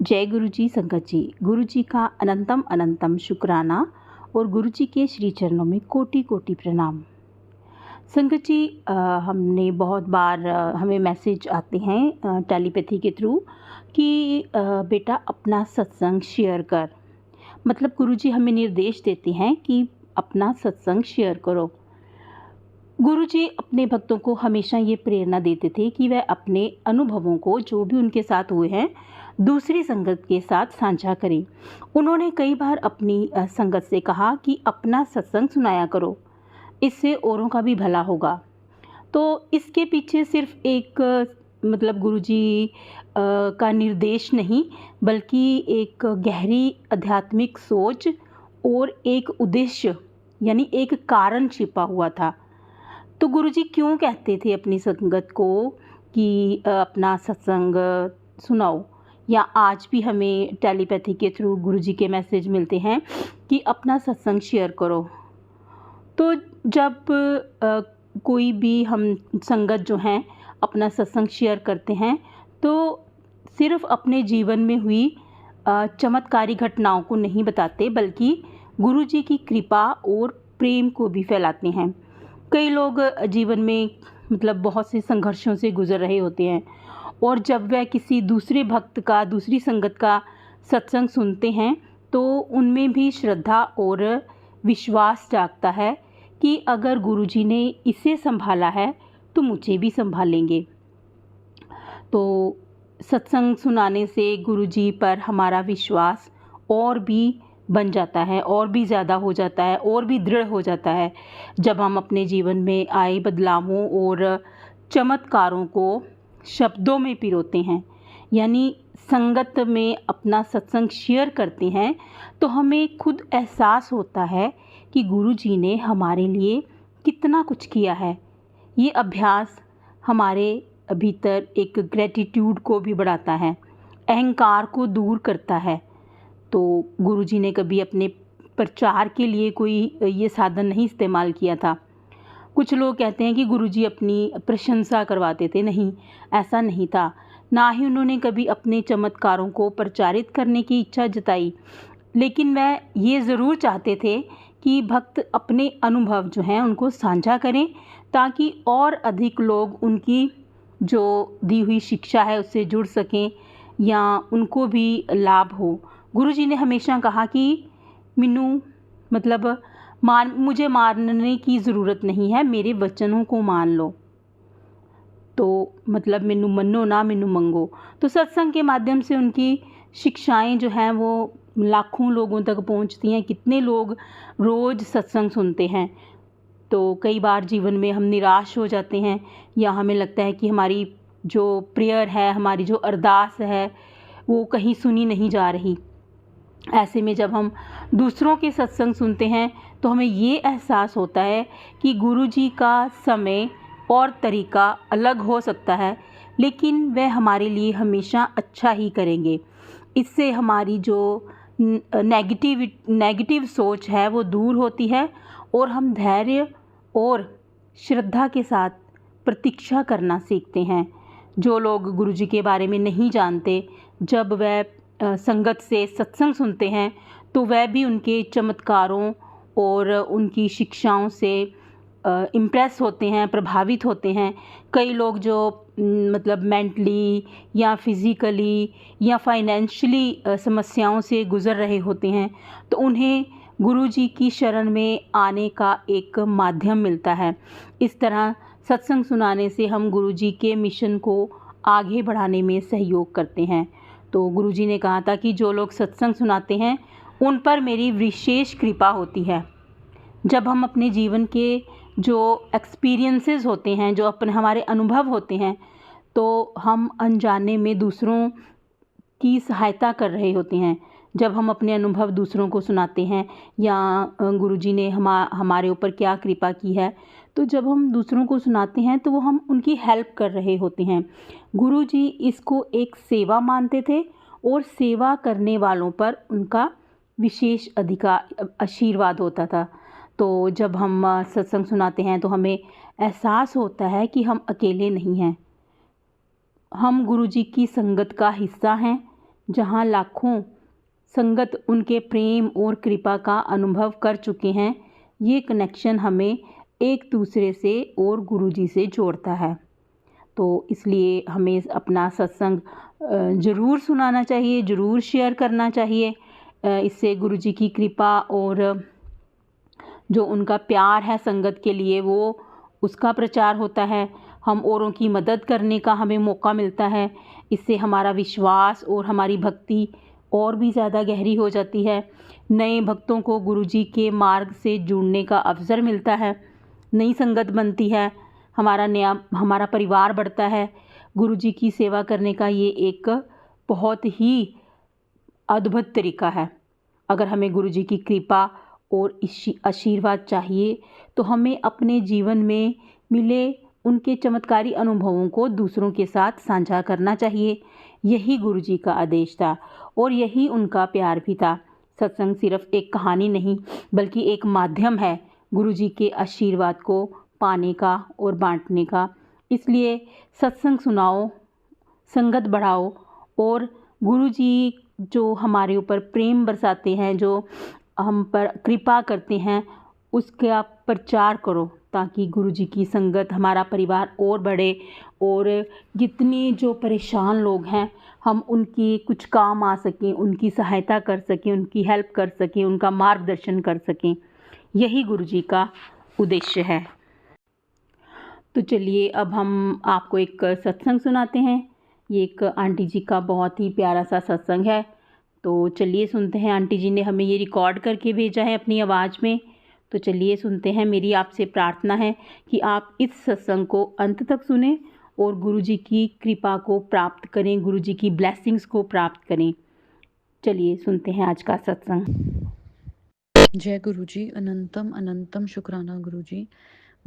जय गुरु जी संगत जी। गुरु जी का अनंतम अनंतम शुक्राना और गुरु जी के श्री चरणों में कोटि कोटि प्रणाम। संगत जी, हमने बहुत बार हमें मैसेज आते हैं टेलीपैथी के थ्रू कि बेटा अपना सत्संग शेयर कर। मतलब गुरु जी हमें निर्देश देते हैं कि अपना सत्संग शेयर करो। गुरु जी अपने भक्तों को हमेशा ये प्रेरणा देते थे कि वह अपने अनुभवों को, जो भी उनके साथ हुए हैं, दूसरी संगत के साथ साझा करें। उन्होंने कई बार अपनी संगत से कहा कि अपना सत्संग सुनाया करो, इससे औरों का भी भला होगा। तो इसके पीछे सिर्फ एक मतलब गुरु जी का निर्देश नहीं, बल्कि एक गहरी आध्यात्मिक सोच और एक उद्देश्य यानी एक कारण छिपा हुआ था। तो गुरुजी क्यों कहते थे अपनी संगत को कि अपना सत्संग सुनाओ, या आज भी हमें टेलीपैथी के थ्रू गुरुजी के मैसेज मिलते हैं कि अपना सत्संग शेयर करो। तो जब कोई भी हम संगत जो हैं अपना सत्संग शेयर करते हैं, तो सिर्फ अपने जीवन में हुई चमत्कारी घटनाओं को नहीं बताते, बल्कि गुरुजी की कृपा और प्रेम को भी फैलाते हैं। कई लोग जीवन में मतलब बहुत से संघर्षों से गुजर रहे होते हैं, और जब वह किसी दूसरे भक्त का, दूसरी संगत का सत्संग सुनते हैं, तो उनमें भी श्रद्धा और विश्वास जागता है कि अगर गुरुजी ने इसे संभाला है तो मुझे भी संभालेंगे। तो सत्संग सुनाने से गुरुजी पर हमारा विश्वास और भी बन जाता है, और भी ज़्यादा हो जाता है, और भी दृढ़ हो जाता है। जब हम अपने जीवन में आए बदलावों और चमत्कारों को शब्दों में पिरोते हैं, यानी संगत में अपना सत्संग शेयर करते हैं, तो हमें खुद एहसास होता है कि गुरुजी ने हमारे लिए कितना कुछ किया है। ये अभ्यास हमारे भीतर एक ग्रेटिट्यूड को भी बढ़ाता है, अहंकार को दूर करता है। तो गुरुजी ने कभी अपने प्रचार के लिए कोई ये साधन नहीं इस्तेमाल किया था। कुछ लोग कहते हैं कि गुरुजी अपनी प्रशंसा करवाते थे। नहीं, ऐसा नहीं था। ना ही उन्होंने कभी अपने चमत्कारों को प्रचारित करने की इच्छा जताई, लेकिन वह ये ज़रूर चाहते थे कि भक्त अपने अनुभव जो हैं उनको साझा करें, ताकि और अधिक लोग उनकी जो दी हुई शिक्षा है उससे जुड़ सकें या उनको भी लाभ हो। गुरुजी ने हमेशा कहा कि मुझे मानने की ज़रूरत नहीं है, मेरे वचनों को मान लो। तो मतलब मैनू मनो ना मैनू मंगो। तो सत्संग के माध्यम से उनकी शिक्षाएं जो हैं वो लाखों लोगों तक पहुंचती हैं। कितने लोग रोज़ सत्संग सुनते हैं। तो कई बार जीवन में हम निराश हो जाते हैं, या हमें लगता है कि हमारी जो प्रेयर है, हमारी जो अरदास है, वो कहीं सुनी नहीं जा रही। ऐसे में जब हम दूसरों के सत्संग सुनते हैं, तो हमें ये एहसास होता है कि गुरुजी का समय और तरीका अलग हो सकता है, लेकिन वह हमारे लिए हमेशा अच्छा ही करेंगे। इससे हमारी जो नेगेटिव सोच है वो दूर होती है, और हम धैर्य और श्रद्धा के साथ प्रतीक्षा करना सीखते हैं। जो लोग गुरुजी के बारे में नहीं जानते, जब वह संगत से सत्संग सुनते हैं, तो वह भी उनके चमत्कारों और उनकी शिक्षाओं से इम्प्रेस होते हैं, प्रभावित होते हैं। कई लोग जो मतलब मेंटली या फिज़िकली या फाइनेंशियली समस्याओं से गुज़र रहे होते हैं, तो उन्हें गुरुजी की शरण में आने का एक माध्यम मिलता है। इस तरह सत्संग सुनाने से हम गुरुजी के मिशन को आगे बढ़ाने में सहयोग करते हैं। तो गुरुजी ने कहा था कि जो लोग सत्संग सुनाते हैं उन पर मेरी विशेष कृपा होती है। जब हम अपने जीवन के जो एक्सपीरियंसेस होते हैं, जो हमारे अनुभव होते हैं, तो हम अनजाने में दूसरों की सहायता कर रहे होते हैं। जब हम अपने अनुभव दूसरों को सुनाते हैं, या गुरुजी ने हमारे ऊपर क्या कृपा की है, तो जब हम दूसरों को सुनाते हैं तो वो हम उनकी हेल्प कर रहे होते हैं। गुरुजी इसको एक सेवा मानते थे, और सेवा करने वालों पर उनका विशेष आशीर्वाद होता था। तो जब हम सत्संग सुनाते हैं तो हमें एहसास होता है कि हम अकेले नहीं हैं। हम गुरुजी की संगत का हिस्सा हैं, जहाँ लाखों संगत उनके प्रेम और कृपा का अनुभव कर चुके हैं। ये कनेक्शन हमें एक दूसरे से और गुरुजी से जोड़ता है। तो इसलिए हमें अपना सत्संग ज़रूर सुनाना चाहिए, ज़रूर शेयर करना चाहिए। इससे गुरुजी की कृपा और जो उनका प्यार है संगत के लिए, वो उसका प्रचार होता है। हम औरों की मदद करने का हमें मौका मिलता है। इससे हमारा विश्वास और हमारी भक्ति और भी ज़्यादा गहरी हो जाती है। नए भक्तों को गुरुजी के मार्ग से जुड़ने का अवसर मिलता है। नई संगत बनती है, हमारा परिवार बढ़ता है। गुरुजी की सेवा करने का ये एक बहुत ही अद्भुत तरीका है। अगर हमें गुरुजी की कृपा और आशीर्वाद चाहिए तो हमें अपने जीवन में मिले उनके चमत्कारी अनुभवों को दूसरों के साथ साझा करना चाहिए। यही गुरुजी का आदेश था और यही उनका प्यार भी था। सत्संग सिर्फ एक कहानी नहीं बल्कि एक माध्यम है गुरुजी के आशीर्वाद को पाने का और बांटने का। इसलिए सत्संग सुनाओ, संगत बढ़ाओ और गुरुजी जो हमारे ऊपर प्रेम बरसाते हैं, जो हम पर कृपा करते हैं, उसका प्रचार करो ताकि गुरुजी की संगत, हमारा परिवार और बढ़े और जितने जो परेशान लोग हैं हम उनकी कुछ काम आ सकें, उनकी सहायता कर सकें, उनकी हेल्प कर सकें, उनका मार्गदर्शन कर सकें। यही गुरुजी का उद्देश्य है। तो चलिए अब हम आपको एक सत्संग सुनाते हैं। ये एक आंटी जी का बहुत ही प्यारा सा सत्संग है। तो चलिए सुनते हैं। आंटी जी ने हमें ये रिकॉर्ड करके भेजा है अपनी आवाज़ में। तो चलिए सुनते हैं। मेरी आपसे प्रार्थना है कि आप इस सत्संग को अंत तक सुने और गुरुजी की कृपा को प्राप्त करें, गुरुजी की ब्लेसिंग्स को प्राप्त करें। चलिए सुनते हैं आज का सत्संग। जय गुरुजी, अनंतम अनंतम शुक्राना गुरुजी,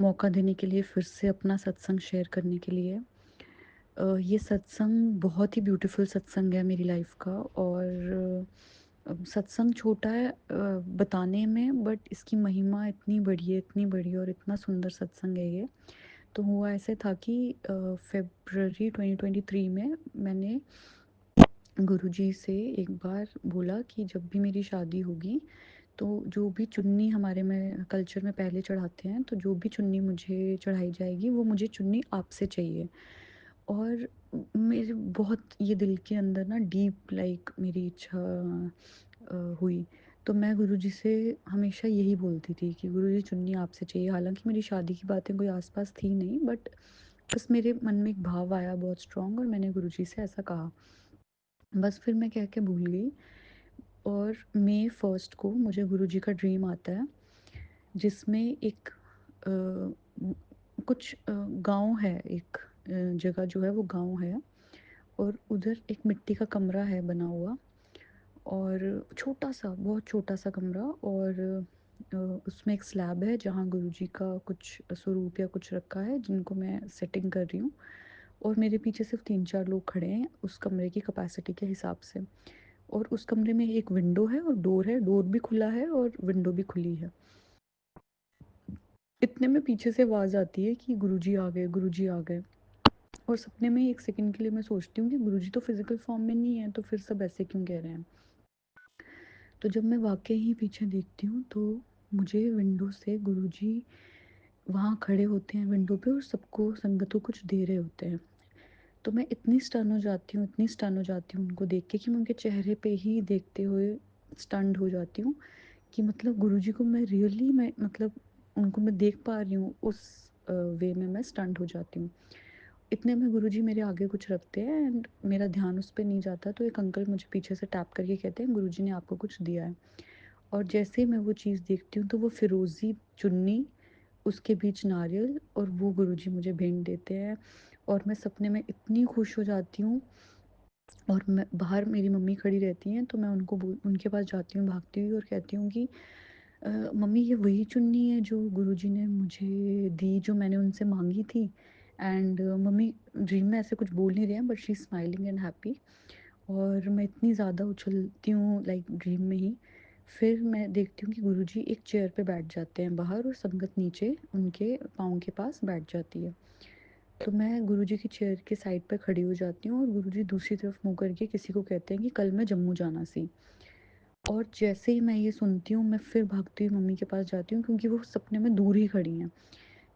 मौका देने के लिए, फिर से अपना सत्संग शेयर करने के लिए। ये सत्संग बहुत ही ब्यूटीफुल सत्संग है मेरी लाइफ का। और सत्संग छोटा है बताने में, बट इसकी महिमा इतनी बड़ी है, इतनी बड़ी है और इतना सुंदर सत्संग है ये। तो हुआ ऐसे था कि फरवरी 2023 में मैंने गुरुजी से एक बार बोला कि जब भी मेरी शादी होगी तो जो भी चुन्नी हमारे में कल्चर में पहले चढ़ाते हैं, तो जो भी चुन्नी मुझे चढ़ाई जाएगी वो मुझे चुन्नी आपसे चाहिए। और मेरे बहुत ये दिल के अंदर ना डीप लाइक मेरी इच्छा हुई। तो मैं गुरुजी से हमेशा यही बोलती थी कि गुरुजी चुन्नी आपसे चाहिए। हालांकि मेरी शादी की बातें कोई आसपास थी नहीं, बट बस मेरे मन में एक भाव आया बहुत स्ट्रॉन्ग और मैंने गुरुजी से ऐसा कहा। बस फिर मैं कह के भूल गई। और मई 1 को मुझे गुरुजी का ड्रीम आता है, जिसमें एक कुछ गांव है, एक जगह जो है वो गांव है और उधर एक मिट्टी का कमरा है बना हुआ और छोटा सा, बहुत छोटा सा कमरा। और उसमें एक स्लैब है जहाँ गुरुजी का कुछ स्वरूप या कुछ रखा है जिनको मैं सेटिंग कर रही हूँ। और मेरे पीछे सिर्फ 3-4 लोग खड़े हैं उस कमरे की कैपेसिटी के हिसाब से। और उस कमरे में एक विंडो है और डोर है, डोर भी खुला है और विंडो भी खुली है। इतने में पीछे से आवाज़ आती है कि गुरुजी आ गए, गुरुजी आ गए। और सपने में एक सेकंड के लिए मैं सोचती हूँ कि गुरुजी तो फिजिकल फॉर्म में नहीं है, तो फिर सब ऐसे क्यों कह रहे हैं। तो जब मैं वाकई ही पीछे देखती हूँ तो मुझे विंडो से गुरुजी वहाँ खड़े होते हैं विंडो पे और सबको संगत को कुछ दे रहे होते हैं। तो मैं इतनी स्टन हो जाती हूँ, इतनी स्टन हो जाती हूँ उनको देख के कि मैं उनके चेहरे पे ही देखते हुए स्टन्ड हो जाती हूँ कि मतलब गुरुजी को मैं रियली, मैं मतलब उनको मैं देख पा रही हूँ उस वे में मैं स्टन्ड हो जाती हूँ। इतने में गुरुजी मेरे आगे कुछ रखते हैं एंड मेरा ध्यान उस पे नहीं जाता। तो एक अंकल मुझे पीछे से टैप करके कहते हैं गुरुजी ने आपको कुछ दिया है। और जैसे ही मैं वो चीज़ देखती हूँ तो वो फिरोज़ी चुन्नी, उसके बीच नारियल, और वो गुरुजी मुझे भेंट देते हैं। और मैं सपने में इतनी खुश हो जाती हूँ। और मैं बाहर, मेरी मम्मी खड़ी रहती हैं तो मैं उनके पास जाती हूँ भागती हुई और कहती हूँ कि मम्मी ये वही चुन्नी है जो गुरुजी ने मुझे दी, जो मैंने उनसे मांगी थी। एंड मम्मी ड्रीम में ऐसे कुछ बोल नहीं रहे हैं but she is smiling and happy. और मैं इतनी ज़्यादा उछलती हूँ लाइक ड्रीम में ही। फिर मैं देखती हूँ कि गुरुजी एक चेयर पे बैठ जाते हैं बाहर और संगत नीचे उनके पाँव के पास बैठ जाती है। तो मैं गुरुजी की चेयर के साइड पे खड़ी हो जाती हूँ और गुरुजी दूसरी तरफ मुँह करके किसी को कहते हैं कि कल मैं जम्मू जाना सी। और जैसे ही मैं ये सुनती हूँ, मैं फिर भागती हुई मम्मी के पास जाती हूँ, क्योंकि वो सपने में दूर ही खड़ी हैं।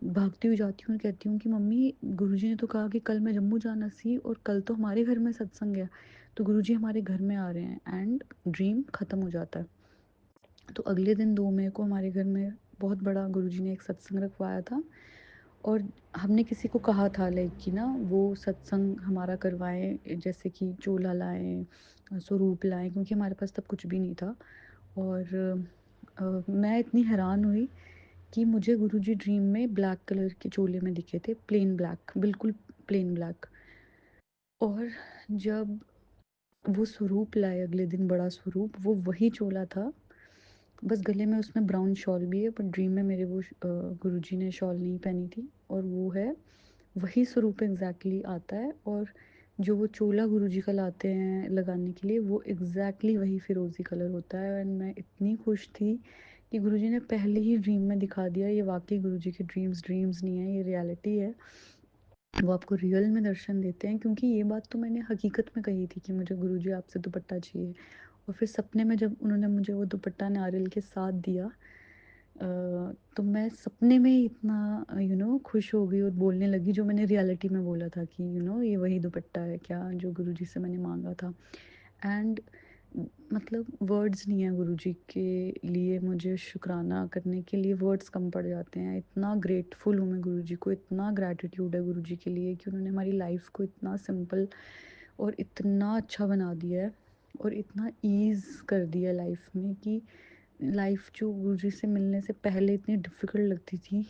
भागती हुई जाती हूँ और कहती हूँ कि मम्मी, गुरुजी ने तो कहा कि कल मैं जम्मू जाना सी और कल तो हमारे घर में सत्संग है, तो गुरुजी हमारे घर में आ रहे हैं, एंड ड्रीम ख़त्म हो जाता है। तो अगले दिन 2 मई को हमारे घर में बहुत बड़ा गुरुजी ने एक सत्संग रखवाया था, और हमने किसी को कहा था लाइक कि ना वो सत्संग हमारा करवाएं, जैसे कि चोला लाएं, स्वरूप लाएं, क्योंकि हमारे पास तब कुछ भी नहीं था। और मैं इतनी हैरान हुई कि मुझे गुरुजी ड्रीम में ब्लैक कलर के चोले में दिखे थे, प्लेन ब्लैक, बिल्कुल प्लेन ब्लैक। और जब वो स्वरूप लाए अगले दिन, बड़ा स्वरूप, वो वही चोला था, बस गले में उसमें ब्राउन शॉल भी है, बट ड्रीम में मेरे वो गुरुजी ने शॉल नहीं पहनी थी, और वो है वही स्वरूप एग्जैक्टली आता है। और जो वो चोला गुरुजी का लाते हैं लगाने के लिए, वो एग्जैक्टली वही फिरोज़ी कलर होता है। एंड मैं इतनी खुश थी कि गुरुजी ने पहले ही ड्रीम में दिखा दिया, ये वाकई गुरुजी के ड्रीम्स ड्रीम्स नहीं है, ये रियलिटी है। वो आपको रियल में दर्शन देते हैं, क्योंकि ये बात तो मैंने हकीकत में कही थी कि मुझे गुरुजी आपसे दुपट्टा चाहिए। और फिर सपने में जब उन्होंने मुझे वो दुपट्टा नारियल के साथ दिया, तो मैं सपने में ही इतना खुश हो गई और बोलने लगी जो मैंने रियलिटी में बोला था कि ये वही दुपट्टा है क्या जो गुरुजी से मैंने मांगा था। एंड मतलब वर्ड्स नहीं है गुरुजी के लिए, मुझे शुक्राना करने के लिए वर्ड्स कम पड़ जाते हैं। इतना ग्रेटफुल हूँ मैं गुरुजी को, इतना ग्रैटिट्यूड है गुरुजी के लिए कि उन्होंने हमारी लाइफ को इतना सिंपल और इतना अच्छा बना दिया है, और इतना ईज़ कर दिया लाइफ में कि लाइफ जो गुरुजी से मिलने से पहले इतनी डिफ़िकल्ट लगती थी,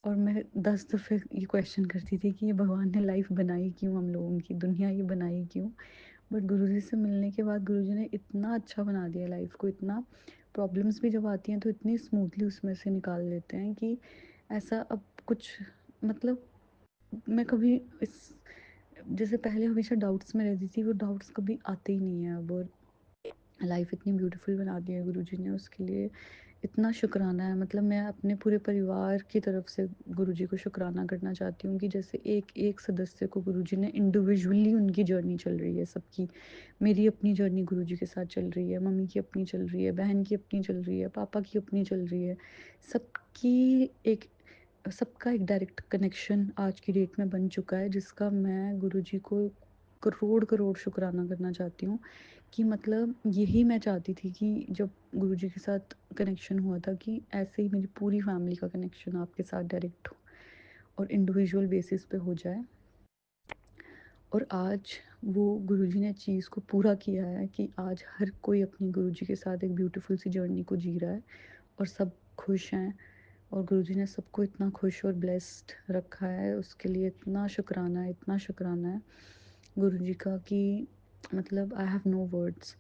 और मैं 10 दफ़े ये क्वेश्चन करती थी कि ये भगवान ने लाइफ बनाई क्यों, हम लोगों की दुनिया ये बनाई क्यों। बट गुरुजी से मिलने के बाद गुरुजी ने इतना अच्छा बना दिया लाइफ को, इतना प्रॉब्लम्स भी जब आती हैं तो इतनी स्मूथली उसमें से निकाल लेते हैं कि ऐसा अब कुछ, मतलब मैं कभी इस, जैसे पहले हमेशा डाउट्स में रहती थी, वो डाउट्स कभी आते ही नहीं है अब। और लाइफ इतनी ब्यूटीफुल बना दी है गुरुजी ने, उसके लिए इतना शुक्राना है। मतलब मैं अपने पूरे परिवार की तरफ से गुरुजी को शुक्राना करना चाहती हूँ कि जैसे एक एक सदस्य को गुरुजी ने इंडिविजुअली, उनकी जर्नी चल रही है सबकी। मेरी अपनी जर्नी गुरुजी के साथ चल रही है, मम्मी की अपनी चल रही है, बहन की अपनी चल रही है, पापा की अपनी चल रही है। सबकी एक सबका एक डायरेक्ट कनेक्शन आज की डेट में बन चुका है, जिसका मैं गुरुजी को करोड़ करोड़ शुक्राना करना चाहती हूँ। कि मतलब यही मैं चाहती थी कि जब गुरुजी के साथ कनेक्शन हुआ था, कि ऐसे ही मेरी पूरी फैमिली का कनेक्शन आपके साथ डायरेक्ट हो और इंडिविजुअल बेसिस पे हो जाए। और आज वो गुरुजी ने चीज़ को पूरा किया है कि आज हर कोई अपनी गुरुजी के साथ एक ब्यूटीफुल सी जर्नी को जी रहा है, और सब खुश हैं। और गुरुजी ने सबको इतना खुश और ब्लेस्ड रखा है, उसके लिए इतना शुक्राना है, इतना शुक्राना है गुरुजी का कि मतलब आई हैव नो वर्ड्स।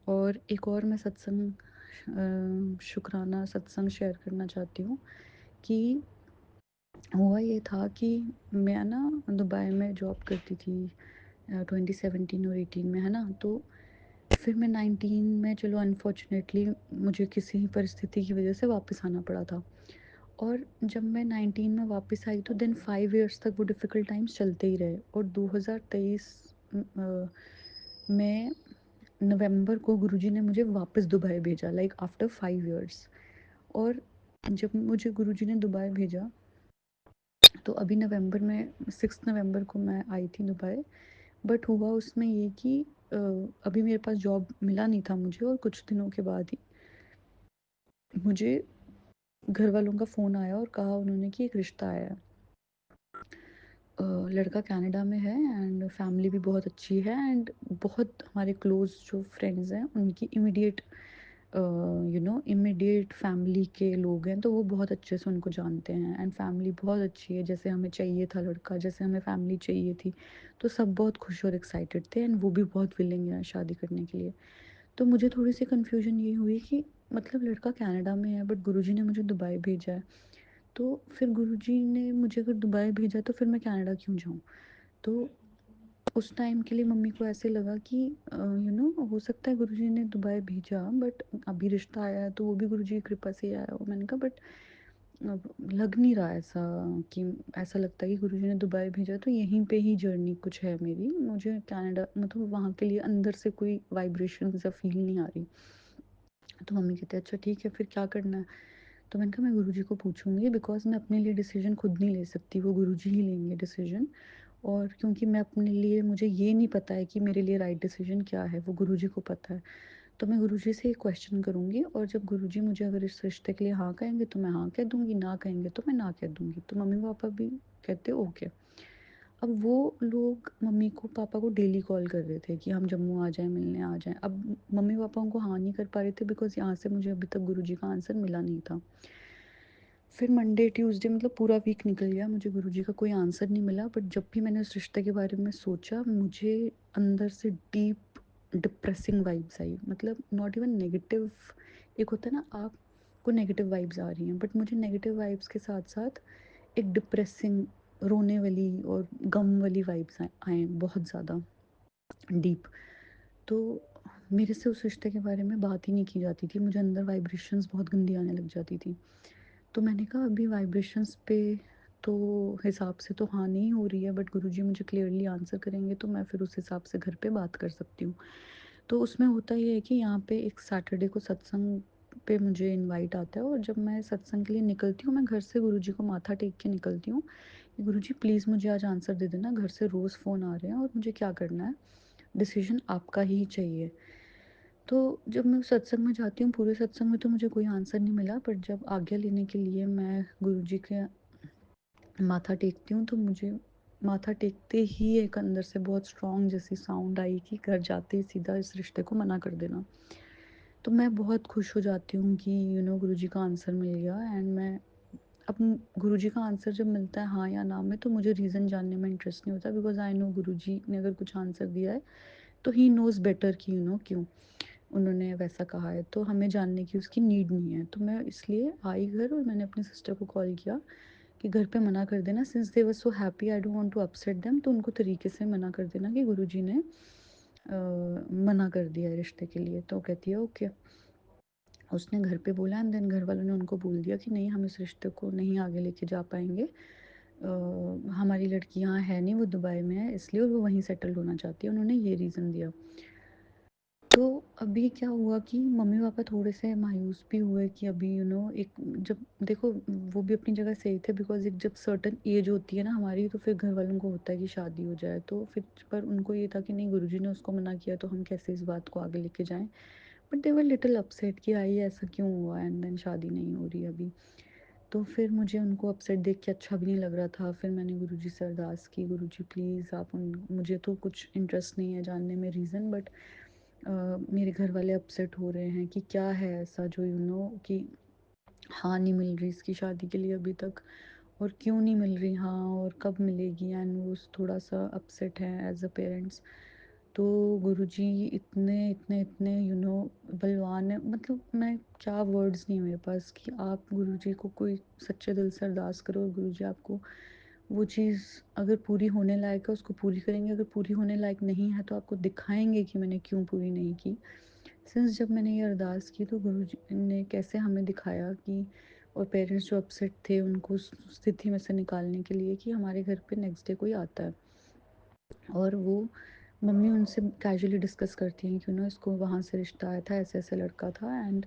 और एक और मैं सत्संग शुक्राना सत्संग शेयर करना चाहती हूँ कि हुआ ये था कि मैं ना दुबई में जॉब करती थी 2017 और 18 में, है ना। तो फिर मैं 19 में, चलो अनफॉर्चुनेटली मुझे किसी परिस्थिति की वजह से वापस आना पड़ा था। और जब मैं 19 में वापस आई तो देन 5 इयर्स तक वो डिफ़िकल्ट टाइम्स चलते ही रहे, और 2023 में नवंबर को गुरुजी ने मुझे वापस दुबई भेजा, लाइक आफ्टर 5 इयर्स। और जब मुझे गुरुजी ने दुबई भेजा, तो अभी नवंबर में 6 नवंबर को मैं आई थी दुबई। बट हुआ उसमें ये कि अभी मेरे पास जॉब मिला नहीं था मुझे, और कुछ दिनों के बाद ही मुझे घर वालों का फ़ोन आया और कहा उन्होंने कि एक रिश्ता आया है। लड़का कनाडा में है, एंड फैमिली भी बहुत अच्छी है, एंड बहुत हमारे क्लोज़ जो फ्रेंड्स हैं उनकी इमीडिएट इमीडिएट फैमिली के लोग हैं, तो वो बहुत अच्छे से उनको जानते हैं, एंड फैमिली बहुत अच्छी है, जैसे हमें चाहिए था लड़का, जैसे हमें फैमिली चाहिए थी। तो सब बहुत खुश और एक्साइटेड थे, एंड वो भी बहुत विलिंग है शादी करने के लिए। तो मुझे थोड़ी सी कन्फ्यूजन ये हुई कि मतलब लड़का कनाडा में है, बट गुरुजी ने मुझे दुबई भेजा है। तो फिर गुरुजी ने मुझे अगर दुबई भेजा तो फिर मैं कनाडा क्यों जाऊँ। तो उस टाइम के लिए मम्मी को ऐसे लगा कि हो सकता है गुरुजी ने दुबई भेजा, बट अभी रिश्ता आया है तो वो भी गुरुजी की कृपा से ही आया हो। मैंने कहा बट अब लग नहीं रहा ऐसा कि ऐसा लगता है कि गुरुजी ने दुबई भेजा तो यहीं पे ही जर्नी कुछ है मेरी। मुझे कनाडा मतलब वहाँ के लिए अंदर से कोई वाइब्रेशन या फ़ील नहीं आ रही। तो मम्मी कहते हैं अच्छा ठीक है फिर क्या करना है? तो मैंने कहा मैं गुरुजी को पूछूँगी बिकॉज़ मैं अपने लिए डिसीज़न खुद नहीं ले सकती, वो गुरुजी ही लेंगे डिसीज़न। और क्योंकि मैं अपने लिए मुझे ये नहीं पता है कि मेरे लिए राइट डिसीज़न क्या है, वो गुरुजी को पता है। तो मैं गुरुजी से एक क्वेश्चन करूँगी और जब गुरुजी मुझे अगर इस रिश्ते के लिए हाँ कहेंगे तो मैं हाँ कह दूँगी, ना कहेंगे तो मैं ना कह दूँगी। तो मम्मी-पापा भी कहते ओके। अब वो लोग मम्मी को पापा को डेली कॉल कर रहे थे कि हम जम्मू आ जाएँ, मिलने आ जाएँ। अब मम्मी-पापा उनको हाँ नहीं कर पा रहे थे बिकॉज़ यहाँ से मुझे अभी तक गुरुजी का आंसर मिला नहीं था। फिर मंडे, ट्यूसडे मतलब पूरा वीक निकल गया, मुझे गुरुजी का कोई आंसर नहीं मिला। बट जब भी मैंने उस रिश्ते के बारे में सोचा, मुझे अंदर से डीप डिप्रेसिंग वाइब्स आई। मतलब नॉट इवन नेगेटिव, एक होता है ना आपको नेगेटिव वाइब्स आ रही हैं, बट मुझे नेगेटिव वाइब्स के साथ-साथ एक डिप्रेसिंग, रोने वाली और गम वाली वाइब्स आए बहुत ज़्यादा डीप। तो मेरे से उस रिश्ते के बारे में बात ही नहीं की जाती थी, मुझे अंदर वाइब्रेशंस बहुत गंदी आने लग जाती थी। तो मैंने कहा अभी वाइब्रेशंस पे तो हिसाब से तो हाँ नहीं हो रही है, बट गुरुजी मुझे क्लियरली आंसर करेंगे तो मैं फिर उस हिसाब से घर पे बात कर सकती हूँ। तो उसमें होता ये है कि यहाँ पे एक सैटरडे को सत्संग पे मुझे इनवाइट आता है और जब मैं सत्संग के लिए निकलती हूँ, मैं घर से गुरुजी को माथा टेक के निकलती हूँ कि गुरुजी प्लीज़ मुझे आज आंसर दे देना, घर से रोज़ फ़ोन आ रहे हैं और मुझे क्या करना है, डिसीजन आपका ही चाहिए। तो जब मैं सत्संग में जाती हूँ, पूरे सत्संग में तो मुझे कोई आंसर नहीं मिला, बट जब आज्ञा लेने के लिए मैं गुरुजी के माथा टेकती हूँ तो मुझे माथा टेकते ही एक अंदर से बहुत स्ट्रॉन्ग जैसी साउंड आई कि घर जाते ही सीधा इस रिश्ते को मना कर देना। तो मैं बहुत खुश हो जाती हूँ कि गुरुजी का आंसर मिल गया। एंड मैं अब गुरुजी का आंसर जब मिलता है हाँ या ना में, तो मुझे रीज़न जानने में इंटरेस्ट नहीं होता बिकॉज़ आई नो गुरुजी ने अगर कुछ आंसर दिया है तो ही नोज़ बेटर कि क्यों उन्होंने वैसा कहा है, तो हमें जानने की उसकी नीड नहीं है। तो मैं इसलिए आई घर और मैंने अपनी सिस्टर को कॉल किया कि घर पे मना कर देना, since they were so happy I don't want to upset them, तो उनको तरीके से मना कर देना कि गुरुजी ने मना कर दिया है रिश्ते के लिए। तो कहती है ओके। उसने घर पे बोला एंड देन घर वालों ने उनको बोल दिया कि नहीं हम इस रिश्ते को नहीं आगे लेके जा पाएंगे। हमारी लड़की यहाँ है नहीं, वो दुबई में है इसलिए, और वो वहीं सेटल होना चाहती है, उन्होंने ये रीज़न दिया। तो अभी क्या हुआ कि मम्मी-पापा थोड़े से मायूस भी हुए कि अभी एक जब देखो वो भी अपनी जगह सही थे बिकॉज़ एक जब सर्टेन एज होती है ना हमारी, तो फिर घर वालों को होता है कि शादी हो जाए। तो फिर पर उनको ये था कि नहीं गुरुजी ने उसको मना किया तो हम कैसे इस बात को आगे लेके जाएँ। But they were little upset कि आई ऐसा क्यों हुआ एंड देन शादी नहीं हो रही अभी। तो फिर मुझे उनको अपसेट देख के अच्छा भी नहीं लग रहा था। फिर मैंने गुरुजी से अरदास की, गुरुजी प्लीज़ आप उन मुझे तो कुछ इंटरेस्ट नहीं है जानने में रीज़न, बट मेरे घर वाले अपसेट हो रहे हैं कि क्या है ऐसा जो कि हाँ नहीं मिल रही इसकी शादी के लिए अभी तक, और क्यों नहीं मिल रही हाँ और कब मिलेगी, एंड वो थोड़ा सा अपसेट है एज अ पेरेंट्स। तो गुरुजी इतने इतने इतने बलवान है, मतलब मैं क्या वर्ड्स नहीं है मेरे पास कि आप गुरुजी को कोई सच्चे दिल से अरदास करो और गुरुजी आपको वो चीज़ अगर पूरी होने लायक है उसको पूरी करेंगे, अगर पूरी होने लायक नहीं है तो आपको दिखाएंगे कि मैंने क्यों पूरी नहीं की। सिंस जब मैंने ये अरदास की तो गुरुजी ने कैसे हमें दिखाया कि, और पेरेंट्स जो अपसेट थे उनको उस स्थिति में से निकालने के लिए कि हमारे घर पे नेक्स्ट डे कोई आता है और वो मम्मी उनसे कैजुअली डिस्कस करती हैं कि इसको वहाँ से रिश्ता आया था, ऐसे ऐसे लड़का था, एंड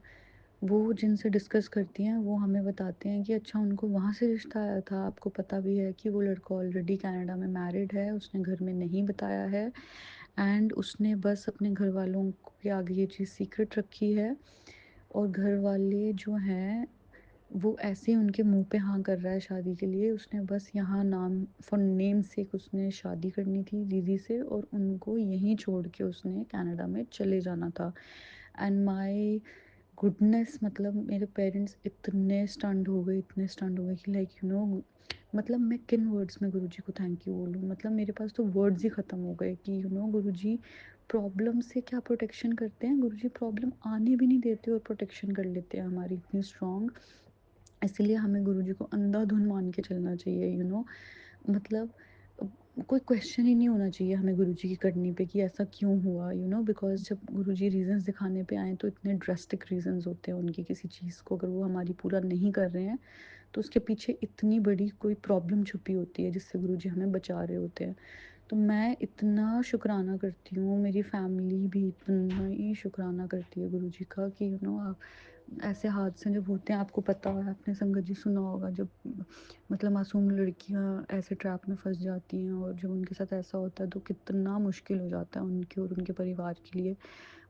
वो जिनसे डिस्कस करती हैं वो हमें बताते हैं कि अच्छा उनको वहाँ से रिश्ता आया था, आपको पता भी है कि वो लड़का ऑलरेडी कनाडा में मैरिड है, उसने घर में नहीं बताया है एंड उसने बस अपने घर वालों के आगे ये चीज़ सीक्रेट रखी है, और घर वाले जो हैं वो ऐसे ही उनके मुंह पे हाँ कर रहा है शादी के लिए, उसने बस यहाँ नाम फॉर नेम सेक उसने शादी करनी थी दीदी से और उनको यहीं छोड़ के उसने कनाडा में चले जाना था। एंड माय गुडनेस, मतलब मेरे पेरेंट्स इतने स्टन्ड हो गए, इतने स्टन्ड हो गए कि लाइक मतलब मैं किन वर्ड्स में गुरुजी को थैंक यू बोलूँ, मतलब मेरे पास तो वर्ड्स ही ख़त्म हो गए कि गुरुजी प्रॉब्लम से क्या प्रोटेक्शन करते हैं, गुरुजी प्रॉब्लम आने भी नहीं देते और प्रोटेक्शन कर लेते हैं हमारी इतनी स्ट्रॉन्ग। इसलिए हमें गुरुजी को अंधाधुन मान के चलना चाहिए, मतलब कोई क्वेश्चन ही नहीं होना चाहिए हमें गुरुजी की करनी पे कि ऐसा क्यों हुआ, बिकॉज़ जब गुरुजी रीज़न्स दिखाने पे आएँ तो इतने ड्रास्टिक रीज़न्स होते हैं उनकी किसी चीज़ को, अगर वो हमारी पूरा नहीं कर रहे हैं तो उसके पीछे इतनी बड़ी कोई प्रॉब्लम छुपी होती है जिससे गुरुजी हमें बचा रहे होते हैं। तो मैं इतना शुक्राना करती हूँ, मेरी फैमिली भी इतना ही शुक्राना करती है गुरुजी का कि आप ऐसे हादसे जब होते हैं, आपको पता है, आपने संगत जी सुना होगा, जब मतलब मासूम लड़कियाँ ऐसे ट्रैप में फँस जाती हैं और जब उनके साथ ऐसा होता है तो कितना मुश्किल हो जाता है उनके और उनके परिवार के लिए।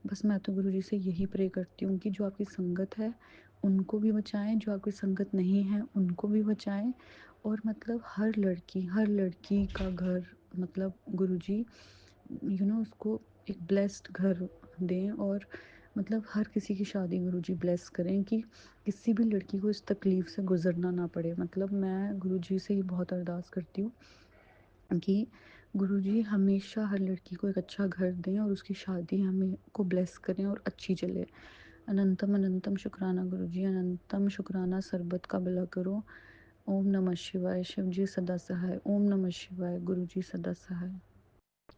बस मैं तो गुरुजी से यही प्रे करती हूँ कि जो आपकी संगत है, उनको भी बचाएँ, जो आपकी संगत नहीं है, उनको भी बचाएँ और मतलब हर लड़की का घर मतलब गुरुजी उसको एक ब्लेस्ड घर दें और मतलब हर किसी की शादी गुरुजी ब्लेस करें कि किसी भी लड़की को इस तकलीफ़ से गुज़रना ना पड़े। मतलब मैं गुरुजी से ये बहुत अरदास करती हूँ कि गुरुजी हमेशा हर लड़की को एक अच्छा घर दें और उसकी शादी हमें को ब्लेस करें और अच्छी चले। अनंतम अनंतम शुक्राना गुरुजी, अनंतम शुक्राना, सर्बत का भला करो। ओम नमः शिवाय, शिव जी सदा सहाय। ओम नमः शिवाय, गुरुजी सदा सहाय।